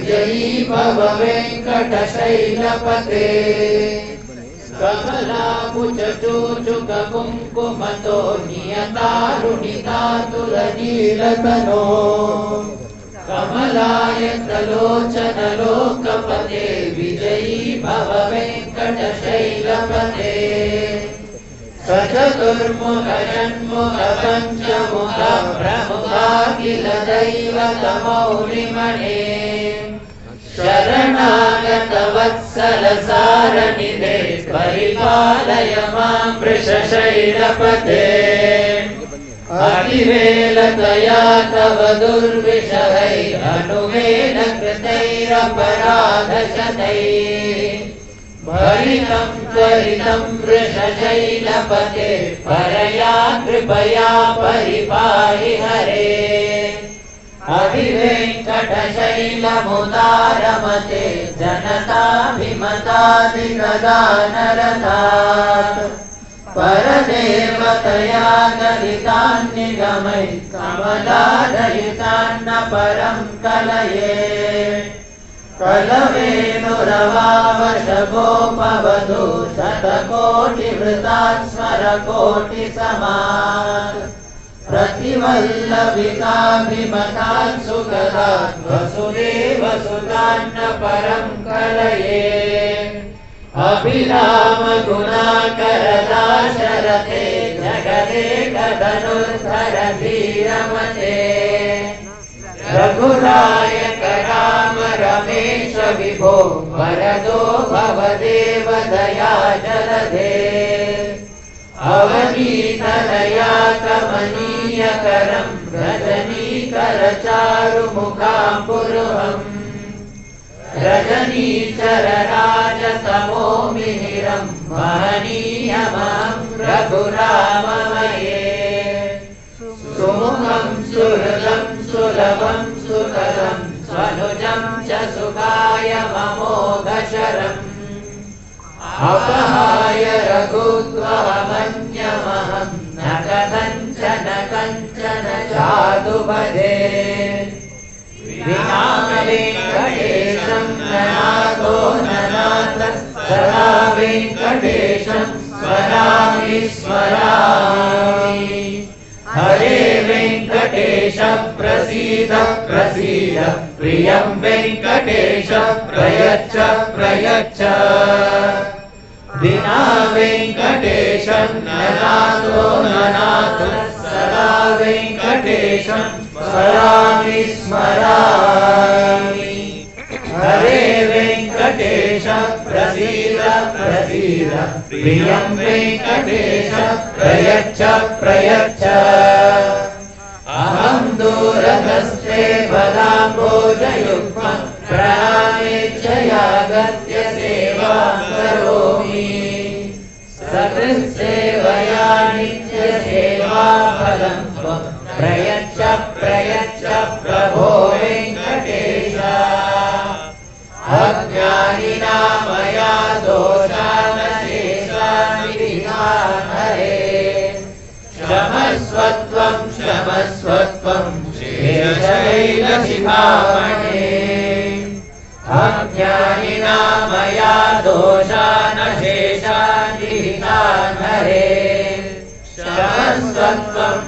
विजयी भव वेङ्कटशैलपते कमलाकुचूचुककुङ्कुमतो नियतारुणितातुलनीलतनो कमलायतलोचनलोकपते विजयी भव वेङ्कटशैलपते सचतुर्मुख षण्मुख पञ्चमुख प्रमुखाखिल दैवतमौलिमणे शरणागत वत्सल सारनिधे परिपालय मां वृषशैलपते अतिवेलतया तव दुर्विषहैरनुवेन कृतैरपराधशतैः भरितं त्वरितं वृषशैलपते परया कृपया परिपाहि हरे अभिवेङ्कटशैलमुदारमते जनताभिमताधिगदानरथात् परदेवतया गलितान्निगमैः कमलादयितान्न परं कलये कलवेणुरवावशगोपवधू शतकोटिवृतात् स्मरकोटिसमात् प्रतिवल्लभिकाभिमतात् सुगतात् वसुदेवसुतान्न परं कलये अभिरामगुणाकरदाशरथे जगदेकधनुर्धर धीरमते रघुनायक राम रमेश विभो वरदो भवदेव दया जलधे अवनीतनया कमनीयकरं रजनीकरचारुमुखाम्बुरुहम् रजनीचरराजतमो मिहिरं महनीयमहं रघुराममये सुमुखं सुहृदं सुलभं सुकरं स्वनुजं च सुखाय ममोघशरम् अपहाय रघुत्वमन्यमहं न कथञ्चन चादुपदे विना वेङ्कटेशं ननाथो ननाथ सदा वेङ्कटेशं स्मरामि स्मरामि हरे वेङ्कटेश प्रसीद प्रसीद प्रियं वेङ्कटेश प्रयच्छ प्रयच्छ विना वेङ्कटेशं ननाथो ननाथ सदा वेङ्कटेशं स्मरामि स्मरामि हरे वेङ्कटेश प्रसीद प्रसीद प्रियं वेङ्कटेश प्रयच्छ प्रयच्छ अहं दूरधस्ते पदाम्बोजयुग्मं प्राणेच्छयागत्य सेवां करोमि सकृत्सेवया नित्यसेवाफलं त्वं प्रयच्छ प्रयच्छ प्रभो वेङ्कटेश अज्ञानिना मया दोषानशेषान् विधिनान् हरे क्षमस्वत्वं क्षमस्वत्वं शेषशैलशिखामणे अज्ञानिना मया दोषानशेषान् विधिनान् हरे क्षमस्वत्वं